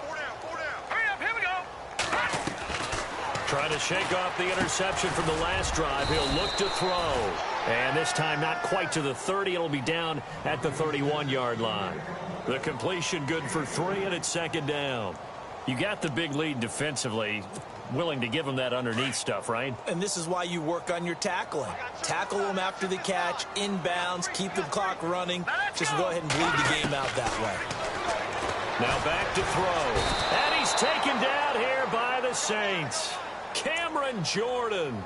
4 down, 4 down. Hurry up, here we go. Trying to shake off the interception from the last drive. He'll look to throw. And this time not quite to the 30. It'll be down at the 31-yard line. The completion good for 3, and it's 2nd down. You got the big lead defensively. Willing to give him that underneath stuff, right? And this is why you work on your tackling. Tackle them after the catch, inbounds, keep the clock running. Just go ahead and bleed the game out that way. Now back to throw. And he's taken down here by the Saints. Cameron Jordan.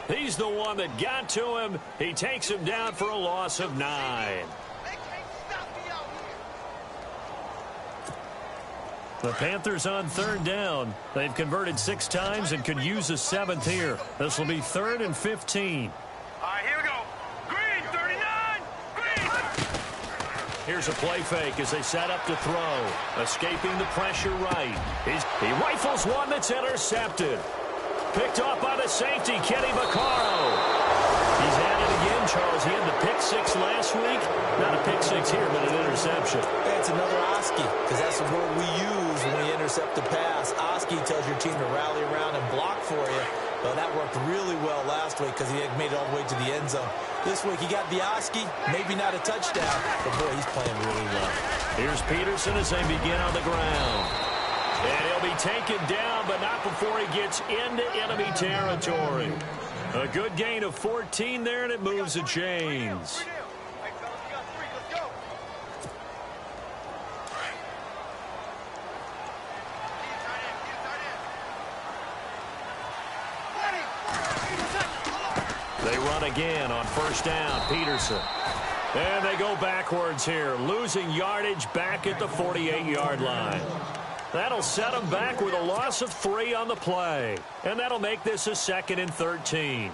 He's the one that got to him. He takes him down for a loss of 9. The Panthers on 3rd down. They've converted 6 times and could use a 7th here. This will be 3rd and 15. All right, here we go. Green, 39. Green. Here's a play fake as they set up to throw. Escaping the pressure right. He rifles one that's intercepted. Picked off by the safety, Kenny Vaccaro. He's at it again, Charles. He had the pick 6 last week. Not a pick 6 here, but an interception. It's another Oski, because that's the word we use when we intercept the pass. Oski tells your team to rally around and block for you. Well, that worked really well last week because he had made it all the way to the end zone. This week he got the Oski, maybe not a touchdown, but boy, he's playing really well. Here's Peterson as they begin on the ground. And he'll be taken down, but not before he gets into enemy territory. A good gain of 14 there, and it moves the chains. They run again on 1st down, Peterson. And they go backwards here, losing yardage back at the 48-yard line. That'll set them back with a loss of 3 on the play. And that'll make this a 2nd and 13.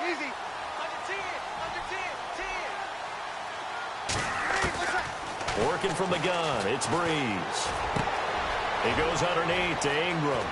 Easy. Under 10. Working from the gun, it's Breeze. He goes underneath to Ingram.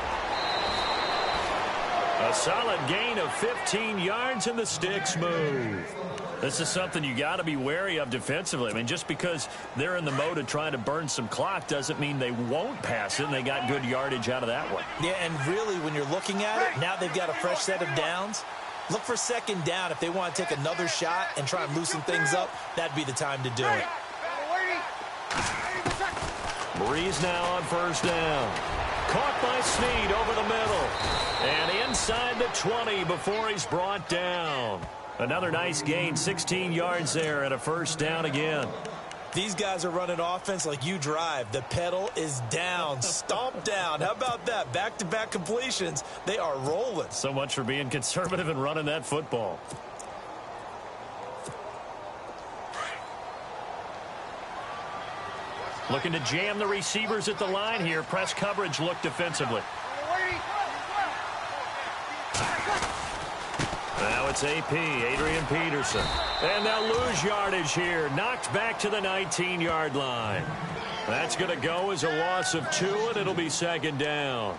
A solid gain of 15 yards, and the sticks move. This is something you got to be wary of defensively. I mean, just because they're in the mode of trying to burn some clock doesn't mean they won't pass it, and they got good yardage out of that one. Yeah, and really, when you're looking at it, now they've got a fresh set of downs. Look for second down. If they want to take another shot and try and loosen things up, that'd be the time to do it. Breeze now on first down. Caught by Snead over the middle. And inside the 20 before he's brought down. Another nice gain, 16 yards there and a first down again. These guys are running offense like you drive. The pedal is down, stomp down. How about that? Back-to-back completions. They are rolling. So much for being conservative and running that football. Looking to jam the receivers at the line here. Press coverage look defensively. Now it's AP, Adrian Peterson. And they'll lose yardage here. Knocked back to the 19-yard line. That's going to go as a loss of 2, and it'll be second down.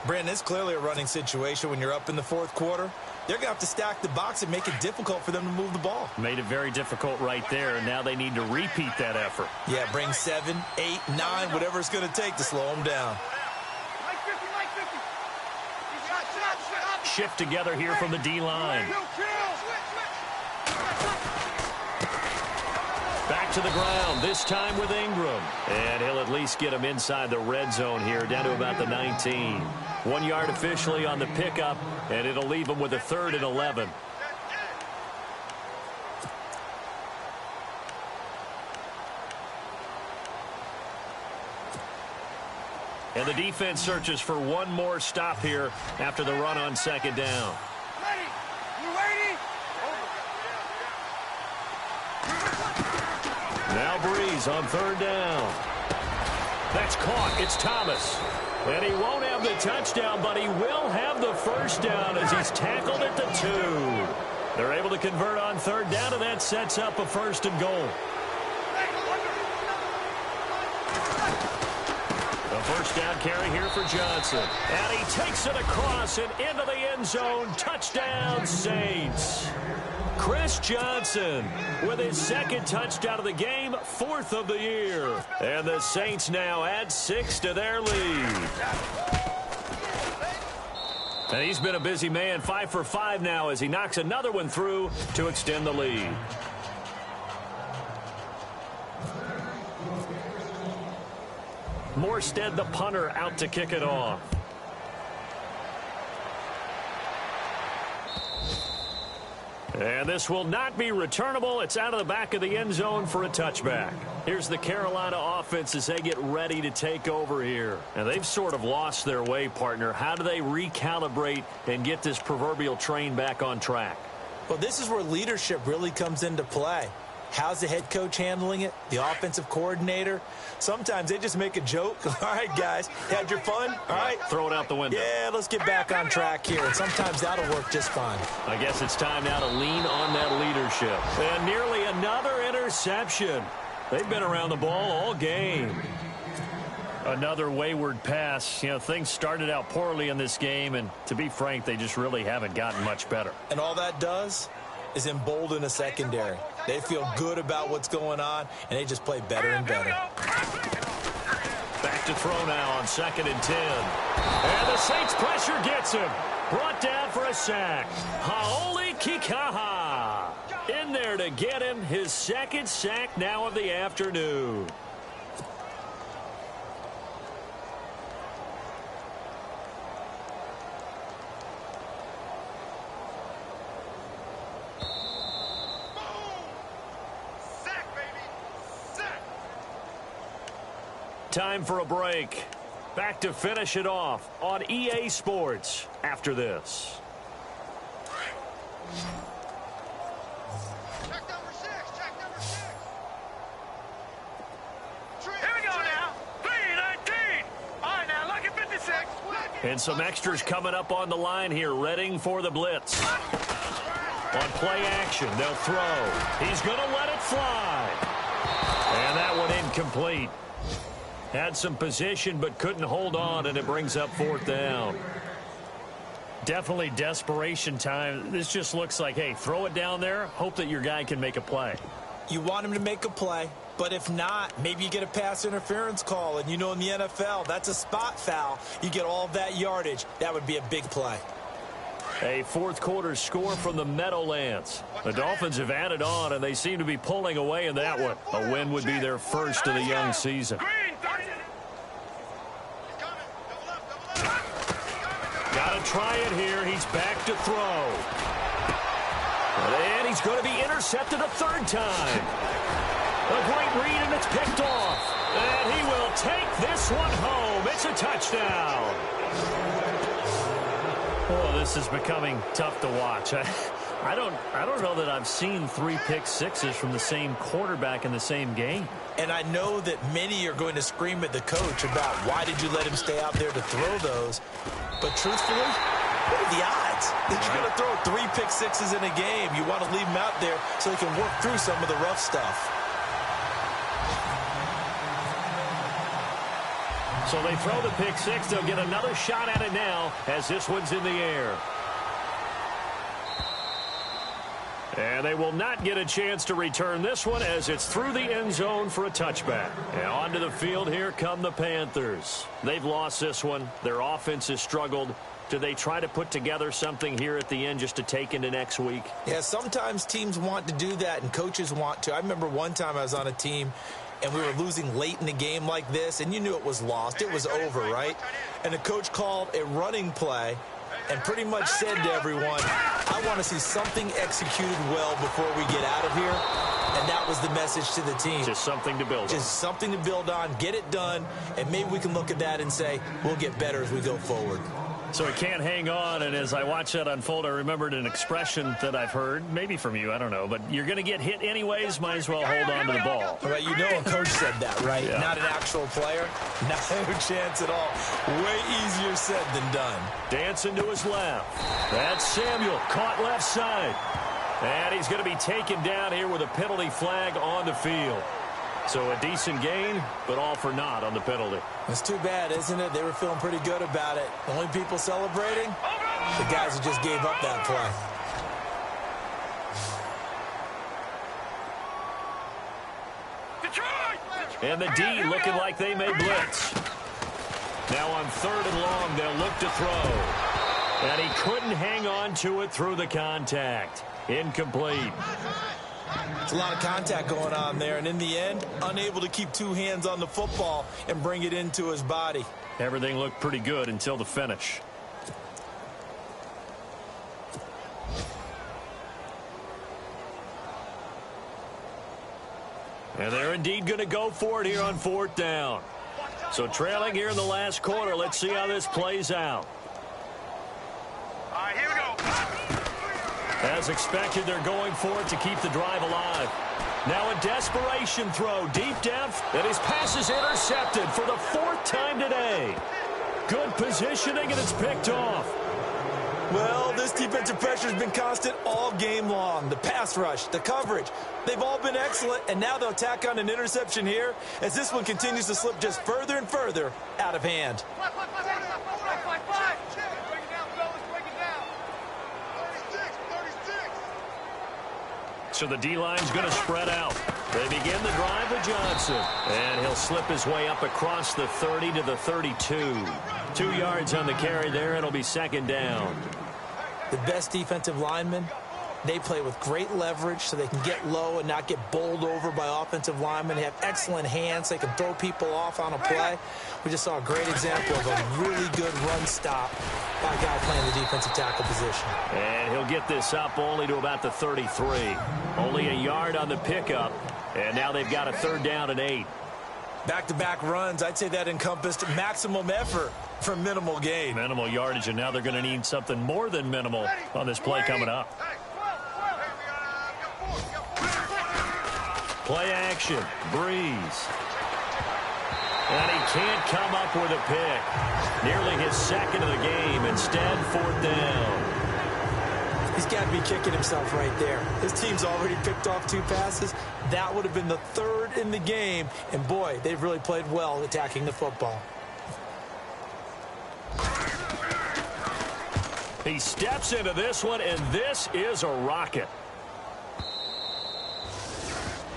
Brandon, it's clearly a running situation when you're up in the fourth quarter. They're going to have to stack the box and make it difficult for them to move the ball. Made it very difficult right there, and now they need to repeat that effort. Yeah, bring 7, 8, 9, whatever it's going to take to slow them down. Shift together here from the D-line. Back to the ground, this time with Ingram. And he'll at least get him inside the red zone here, down to about the 19. 1 yard officially on the pickup, and it'll leave him with a 3rd and 11. And the defense searches for one more stop here after the run on second down. Ready? You ready? Now Breeze on 3rd down. That's caught. It's Thomas. And he won't have the touchdown, but he will have the first down as he's tackled at the 2. They're able to convert on 3rd down, and that sets up a 1st and goal. A first down carry here for Johnson. And he takes it across and into the end zone. Touchdown, Saints. Chris Johnson with his 2nd touchdown of the game, 4th of the year. And the Saints now add 6 to their lead. And he's been a busy man, 5 for 5 now as he knocks another one through to extend the lead. Morstead, the punter, out to kick it off. And this will not be returnable. It's out of the back of the end zone for a touchback. Here's the Carolina offense as they get ready to take over here. And they've sort of lost their way, partner. How do they recalibrate and get this proverbial train back on track? Well, this is where leadership really comes into play. How's the head coach handling it? The offensive coordinator? Sometimes they just make a joke. All right, guys, had your fun? All right. Throw it out the window. Yeah, let's get back on track here. And sometimes that'll work just fine. I guess it's time now to lean on that leadership. And nearly another interception. They've been around the ball all game. Another wayward pass. You know, things started out poorly in this game, and to be frank, they just really haven't gotten much better. And all that does is embolden a secondary. They feel good about what's going on, and they just play better and better. Back to throw now on 2nd and 10. And the Saints pressure gets him. Brought down for a sack. Haoli Kikaha in there to get him his 2nd sack now of the afternoon. Time for a break. Back to finish it off on EA Sports after this. Check number 6. Check number 6. Here we go now. 3-19. All right, now look at 56. And some extras coming up on the line here, readying for the blitz. On play action, they'll throw. He's going to let it fly. And that one incomplete. Had some position but couldn't hold on, and it brings up 4th down. Definitely desperation time. This just looks like, hey, throw it down there, hope that your guy can make a play. You want him to make a play, but if not, maybe you get a pass interference call. And you know in the NFL, that's a spot foul. You get all of that yardage. That would be a big play. A fourth quarter score from the Meadowlands. The Dolphins have added on, and they seem to be pulling away in that one. A win would be their first of the young season. Got to try it here. He's back to throw. And he's going to be intercepted a third time. A great read, and it's picked off. And he will take this one home. It's a touchdown. Oh, this is becoming tough to watch. I don't know that I've seen 3 pick sixes from the same quarterback in the same game. And I know that many are going to scream at the coach about why did you let him stay out there to throw those. But truthfully, what are the odds that you're going to throw 3 pick sixes in a game? You want to leave them out there so they can work through some of the rough stuff. So they throw the pick six. They'll get another shot at it now as this one's in the air. And they will not get a chance to return this one as it's through the end zone for a touchback. And onto the field, here come the Panthers. They've lost this one. Their offense has struggled. Do they try to put together something here at the end just to take into next week? Yeah, sometimes teams want to do that and coaches want to. I remember one time I was on a team and we were losing late in the game like this, and you knew it was lost. It was over, right? And the coach called a running play and pretty much said to everyone, I want to see something executed well before we get out of here. And that was the message to the team. Just something to build on. Just something to build on, get it done, and maybe we can look at that and say, we'll get better as we go forward. So he can't hang on, and as I watch that unfold, I remembered an expression that I've heard, maybe from you, I don't know, but you're going to get hit anyways, might as well hold on to the ball. All right, you know a coach said that, right? Yeah. Not an actual player. No chance at all. Way easier said than done. Dancing to his left. That's Samuel, caught left side. And he's going to be taken down here with a penalty flag on the field. So a decent gain, but all for naught on the penalty. It's too bad, isn't it? They were feeling pretty good about it. The only people celebrating, the guys who just gave up that play. And the D looking like they may blitz. Now on 3rd and long, they'll look to throw. And he couldn't hang on to it through the contact. Incomplete. It's a lot of contact going on there, and in the end, unable to keep 2 hands on the football and bring it into his body. Everything looked pretty good until the finish. And they're indeed going to go for it here on 4th down. So trailing here in the last quarter, let's see how this plays out. All right, here we go. As expected, they're going for it to keep the drive alive. Now a desperation throw deep down, and his pass is intercepted for the 4th time today. Good positioning, and it's picked off. Well, this defensive pressure has been constant all game long. The pass rush, the coverage, they've all been excellent, and now they'll tack on an interception here as this one continues to slip just further and further out of hand. So the D-line's going to spread out. They begin the drive with Johnson. And he'll slip his way up across the 30 to the 32. 2 yards on the carry there. It'll be 2nd down. The best defensive linemen, they play with great leverage so they can get low and not get bowled over by offensive linemen. They have excellent hands. They can throw people off on a play. We just saw a great example of a really good run stop by a guy playing the defensive tackle position. And he'll get this up only to about the 33. Only a yard on the pickup. And now they've got a 3rd down and 8. Back-to-back runs, I'd say that encompassed maximum effort for minimal gain. Minimal yardage, and now they're going to need something more than minimal on this play coming up. Play action, Breeze. And he can't come up with a pick. Nearly his 2nd of the game. Instead, 4th down. He's got to be kicking himself right there. His team's already picked off 2 passes. That would have been the 3rd in the game. And, boy, they've really played well attacking the football. He steps into this one, and this is a rocket.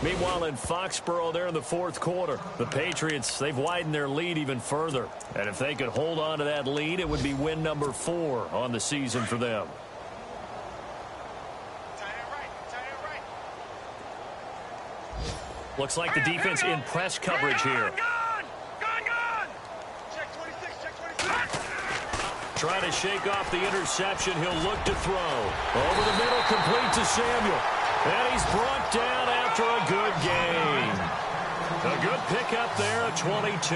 Meanwhile, in Foxborough, they're in the fourth quarter. The Patriots, they've widened their lead even further. And if they could hold on to that lead, it would be win number 4 on the season for them. Looks like the defense in press coverage here. Trying to shake off the interception. He'll look to throw. Over the middle, complete to Samuel. And he's brought down after a good game. A good pickup there at 22.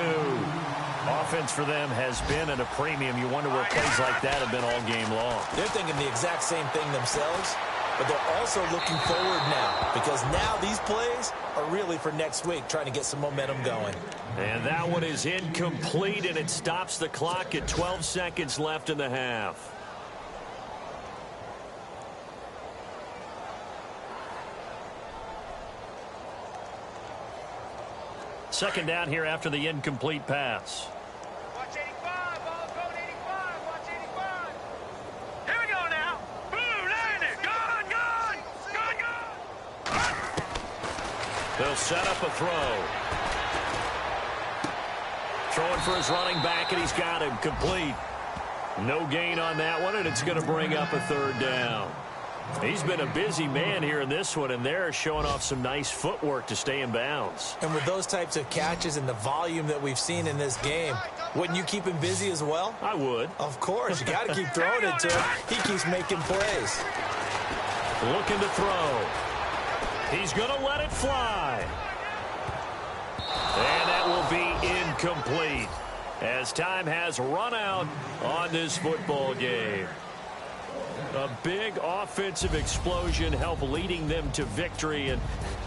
Offense for them has been at a premium. You wonder where plays like that have been all game long. They're thinking the exact same thing themselves, but they're also looking forward now, because now these plays are really for next week, trying to get some momentum going. And that one is incomplete, and it stops the clock at 12 seconds left in the half. Second down here after the incomplete pass. Watch 85, ball going 85, watch 85. Here we go now. Boom, land it. Gone. They'll set up a throw. Throwing for his running back, and he's got him complete. No gain on that one, and it's going to bring up a third down. He's been a busy man here in this one, and they're showing off some nice footwork to stay in bounds. And with those types of catches and the volume that we've seen in this game, wouldn't you keep him busy as well? I would. Of course. You got to keep throwing it to him. He keeps making plays. Looking to throw. He's going to let it fly. And that will be incomplete as time has run out on this football game. A big offensive explosion helped leading them to victory, and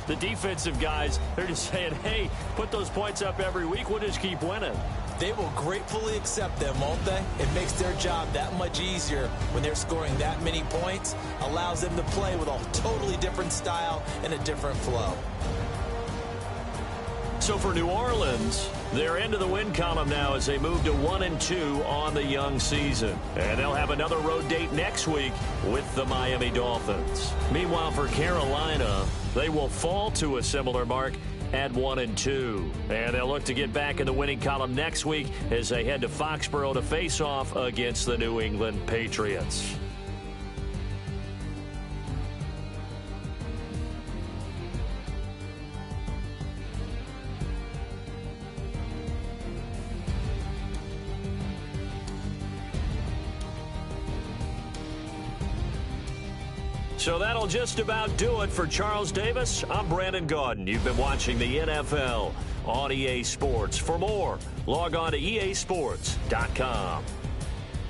the defensive guys, they're just saying, hey, put those points up every week, we'll just keep winning. They will gratefully accept them, won't they? It makes their job that much easier when they're scoring that many points, allows them to play with a totally different style and a different flow. So for New Orleans, they're into the win column now as they move to 1-2 on the young season. And they'll have another road date next week with the Miami Dolphins. Meanwhile, for Carolina, they will fall to a similar mark at 1-2. And they'll look to get back in the winning column next week as they head to Foxborough to face off against the New England Patriots. So that'll just about do it for Charles Davis. I'm Brandon Gaudin. You've been watching the NFL on EA Sports. For more, log on to easports.com.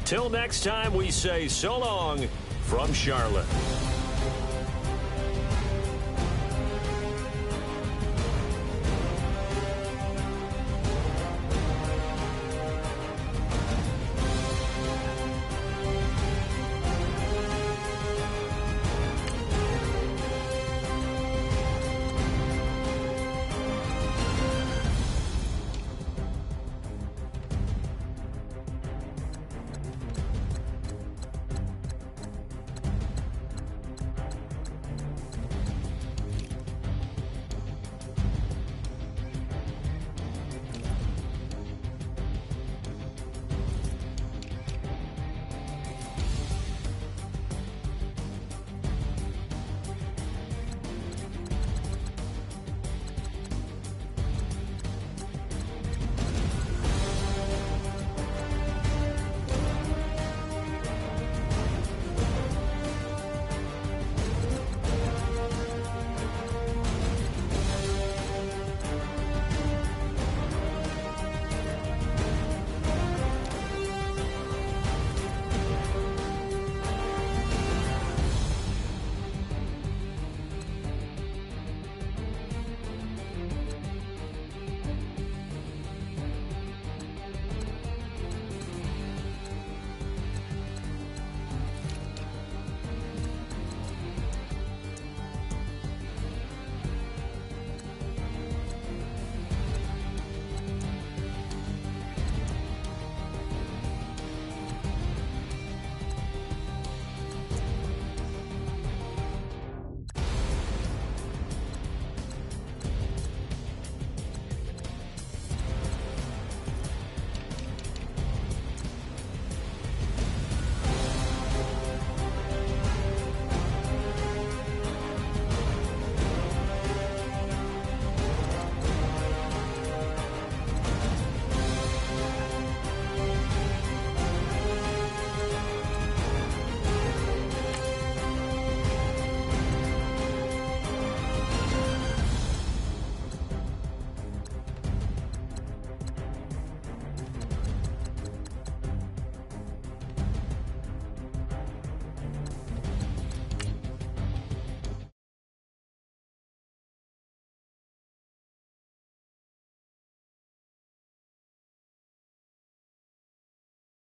Till next time, we say so long from Charlotte.